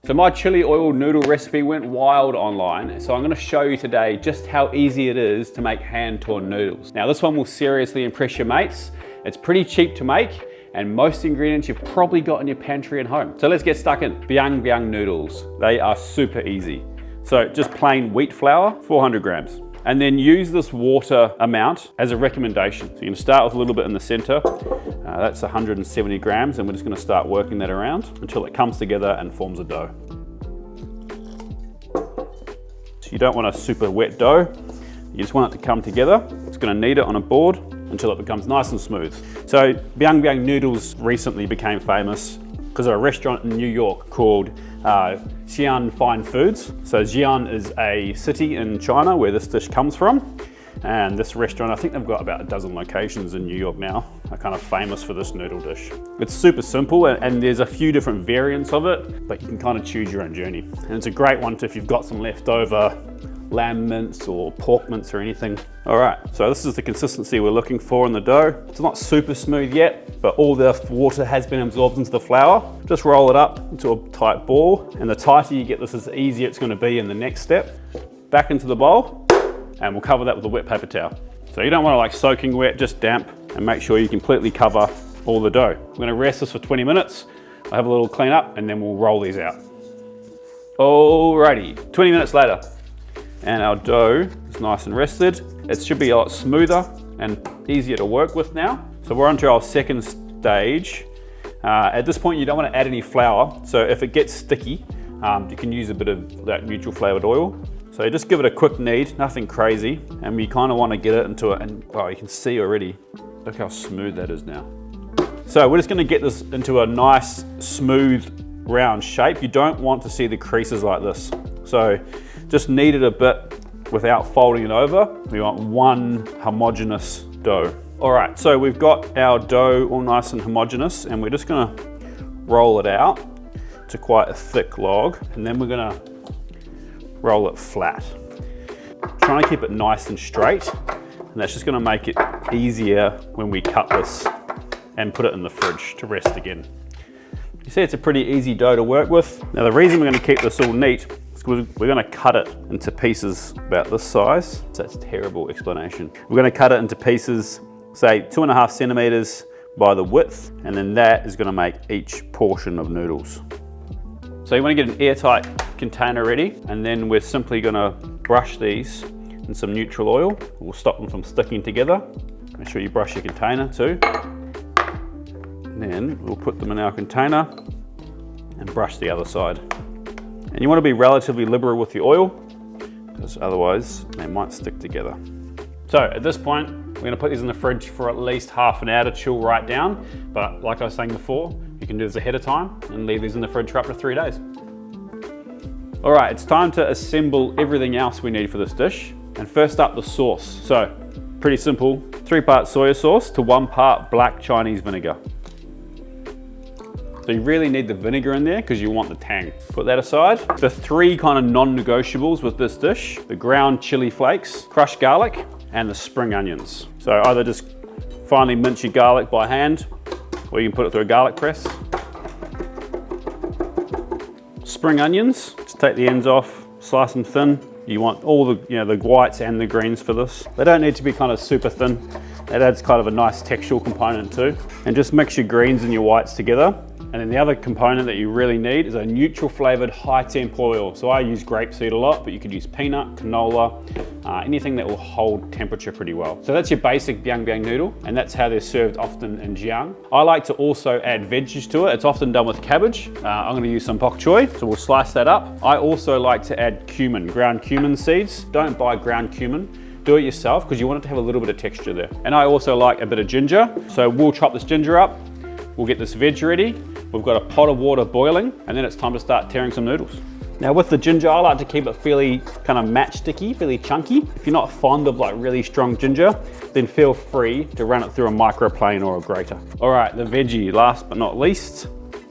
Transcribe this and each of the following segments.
So my chili oil noodle recipe went wild online, so I'm going to show you today just how easy it is to make hand-torn noodles. Now this one will seriously impress your mates. It's pretty cheap to make, and most ingredients you've probably got in your pantry at home. So let's get stuck in. Biang Biang noodles. They are super easy. So just plain wheat flour, 400 grams. And then use this water amount as a recommendation. So you're gonna start with a little bit in the center. That's 170 grams, and we're just gonna start working that around until it comes together and forms a dough. So you don't want a super wet dough. You just want it to come together. It's gonna knead it on a board until it becomes nice and smooth. So Biang Biang noodles recently became famous because of a restaurant in New York called Xi'an Fine Foods. So Xi'an is a city in China where this dish comes from. And this restaurant, I think they've got about a dozen locations in New York now, are kind of famous for this noodle dish. It's super simple, and there's a few different variants of it, but you can kind of choose your own journey. And it's a great one if you've got some leftover lamb mince or pork mince or anything. All right, so this is the consistency we're looking for in the dough. It's not super smooth yet, but all the water has been absorbed into the flour. Just roll it up into a tight ball, and the tighter you get this, the easier it's going to be in the next step. Back into the bowl, and we'll cover that with a wet paper towel. So you don't want to like soaking wet, just damp, and make sure you completely cover all the dough. We're going to rest this for 20 minutes. I'll have a little clean up, and then we'll roll these out. Alrighty, 20 minutes later, and our dough is nice and rested. It should be a lot smoother and easier to work with now. So we're on to our second stage. At this point, you don't want to add any flour. So if it gets sticky, you can use a bit of that neutral flavored oil. So just give it a quick knead, nothing crazy. And we kind of want to get it into it, and wow, you can see already, look how smooth that is now. So we're just going to get this into a nice, smooth, round shape. You don't want to see the creases like this. So just knead it a bit without folding it over. We want one homogeneous dough. All right, so we've got our dough all nice and homogeneous, and we're just gonna roll it out to quite a thick log, and then we're gonna roll it flat. Trying to keep it nice and straight, and that's just gonna make it easier when we cut this and put it in the fridge to rest again. You see, it's a pretty easy dough to work with. Now the reason we're gonna keep this all neat, we're going to cut it into pieces about this size. So that's a terrible explanation. We're going to cut it into pieces, say 2.5 centimeters by the width, and then that is going to make each portion of noodles. So you want to get an airtight container ready, and then we're simply going to brush these in some neutral oil. We'll stop them from sticking together. Make sure you brush your container too. And then we'll put them in our container and brush the other side. And you want to be relatively liberal with the oil, because otherwise they might stick together. So at this point, we're going to put these in the fridge for at least half an hour to chill right down. But like I was saying before, you can do this ahead of time and leave these in the fridge for up to 3 days. All right, it's time to assemble everything else we need for this dish. And first up, the sauce. So pretty simple, 3 parts soy sauce to 1 part black Chinese vinegar. So you really need the vinegar in there because you want the tang. Put that aside. The 3 kind of non-negotiables with this dish: the ground chili flakes, crushed garlic, and the spring onions. So either just finely mince your garlic by hand, or you can put it through a garlic press. Spring onions, just take the ends off, slice them thin. You want all the, the whites and the greens for this. They don't need to be kind of super thin. That adds kind of a nice textural component too. And just mix your greens and your whites together. And then the other component that you really need is a neutral flavored high temp oil. So I use grapeseed a lot, but you could use peanut, canola, anything that will hold temperature pretty well. So that's your basic Biang Biang noodle, and that's how they're served often in Xi'an. I like to also add veggies to it. It's often done with cabbage. I'm gonna use some bok choy, so we'll slice that up. I also like to add cumin, ground cumin seeds. Don't buy ground cumin. Do it yourself because you want it to have a little bit of texture there. And I also like a bit of ginger. So we'll chop this ginger up. We'll get this veg ready. We've got a pot of water boiling, and then it's time to start tearing some noodles. Now with the ginger, I like to keep it fairly kind of matchsticky, fairly chunky. If you're not fond of like really strong ginger, then feel free to run it through a microplane or a grater. All right, the veggie, last but not least.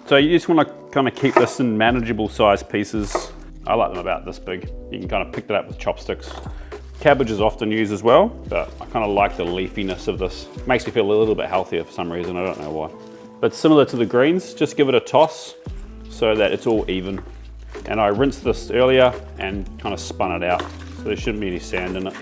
So you just want to kind of keep this in manageable size pieces. I like them about this big. You can kind of pick that up with chopsticks. Cabbage is often used as well, but I kind of like the leafiness of this. It makes me feel a little bit healthier for some reason, I don't know why. But similar to the greens, just give it a toss so that it's all even. and I rinsed this earlier and kind of spun it out. So there shouldn't be any sand in it.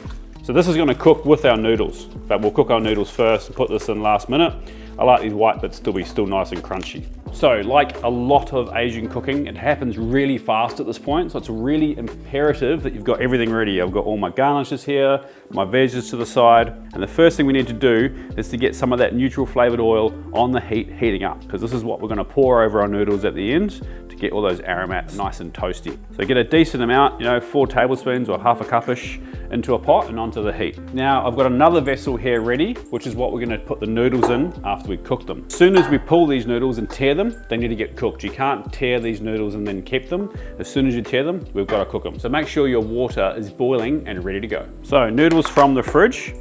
So this is going to cook with our noodles, but we'll cook our noodles first and put this in last minute. I like these white bits to be still nice and crunchy. So like a lot of Asian cooking, it happens really fast at this point. So it's really imperative that you've got everything ready. I've got all my garnishes here, my veggies to the side. And the first thing we need to do is to get some of that neutral flavored oil on the heat heating up, because this is what we're going to pour over our noodles at the end to get all those aromats nice and toasty. So get a decent amount, 4 tablespoons or half a cup-ish into a pot and onto the heat. Now I've got another vessel here ready, which is what we're going to put the noodles in after we cook them. As soon as we pull these noodles and tear them, they need to get cooked. You can't tear these noodles and then keep them. As soon as you tear them, we've got to cook them. So make sure your water is boiling and ready to go. So noodles from the fridge,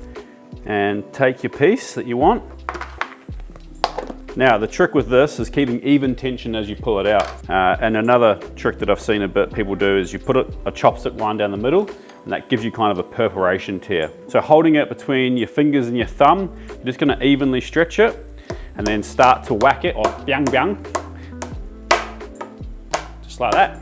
and take your piece that you want. Now the trick with this is keeping even tension as you pull it out. And another trick that I've seen a bit people do is you put a chopstick line down the middle, and that gives you kind of a perforation tear. So holding it between your fingers and your thumb, you're just going to evenly stretch it and then start to whack it, or biang biang, just like that.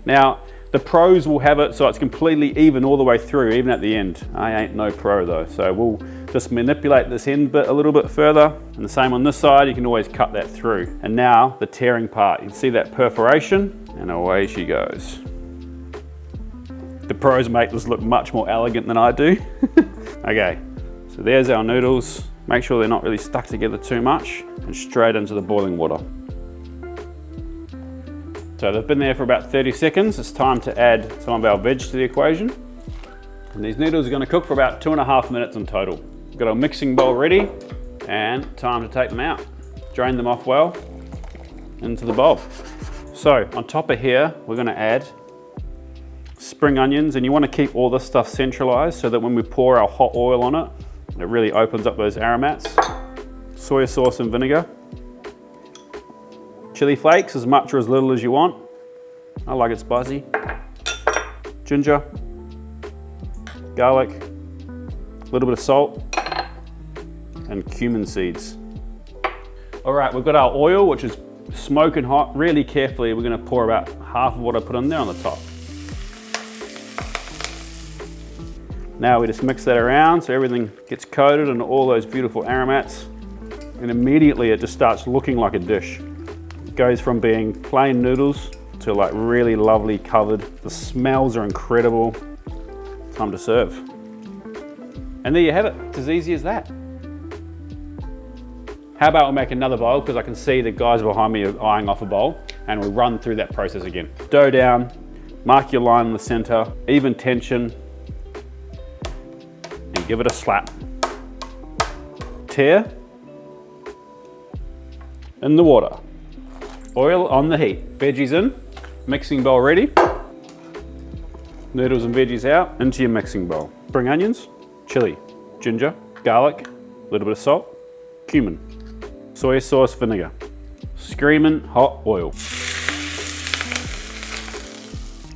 Now the pros will have it so it's completely even all the way through, even at the end. I ain't no pro though, so we'll just manipulate this end bit a little bit further, and the same on this side. You can always cut that through. And now the tearing part, you can see that perforation, and away she goes. The pros make this look much more elegant than I do. Okay, so there's our noodles. Make sure they're not really stuck together too much, and straight into the boiling water. So they've been there for about 30 seconds. It's time to add some of our veg to the equation. And these noodles are going to cook for about 2.5 minutes in total. We've got our mixing bowl ready, and time to take them out. Drain them off well into the bowl. So on top of here, we're going to add spring onions, and you want to keep all this stuff centralized so that when we pour our hot oil on it, it really opens up those aromats. Soy sauce and vinegar. Chili flakes, as much or as little as you want. I like it spicy. Ginger, garlic, a little bit of salt, and cumin seeds. All right, we've got our oil, which is smoking hot. Really carefully, we're going to pour about half of what I put in there on the top. Now we just mix that around so everything gets coated in all those beautiful aromats, and immediately it just starts looking like a dish. It goes from being plain noodles to like really lovely covered. The smells are incredible. Time to serve. And there you have it. It's as easy as that. How about we make another bowl, because I can see the guys behind me are eyeing off a bowl, and we'll run through that process again. Dough down, mark your line in the center, even tension, and give it a slap. Tear in the water. Oil on the heat. Veggies in, mixing bowl ready. Noodles and veggies out, into your mixing bowl. Spring onions, chili, ginger, garlic, a little bit of salt, cumin, soy sauce, vinegar, screaming hot oil.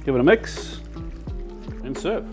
Give it a mix and serve.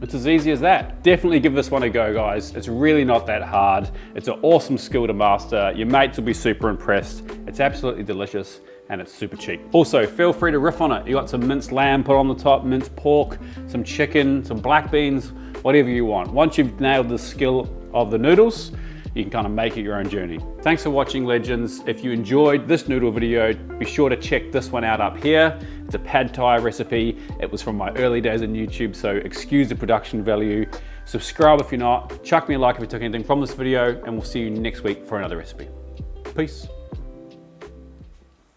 It's as easy as that. Definitely give this one a go, guys. It's really not that hard. It's an awesome skill to master. Your mates will be super impressed. It's absolutely delicious, and it's super cheap. Also, feel free to riff on it. You got some minced lamb put on the top, minced pork, some chicken, some black beans, whatever you want. Once you've nailed the skill of the noodles, you can kind of make it your own journey. Thanks for watching, legends. If you enjoyed this noodle video, be sure to check this one out up here. It's a pad thai recipe. It was from my early days on YouTube, so excuse the production value. Subscribe if you're not. Chuck me a like if you took anything from this video, and we'll see you next week for another recipe. Peace.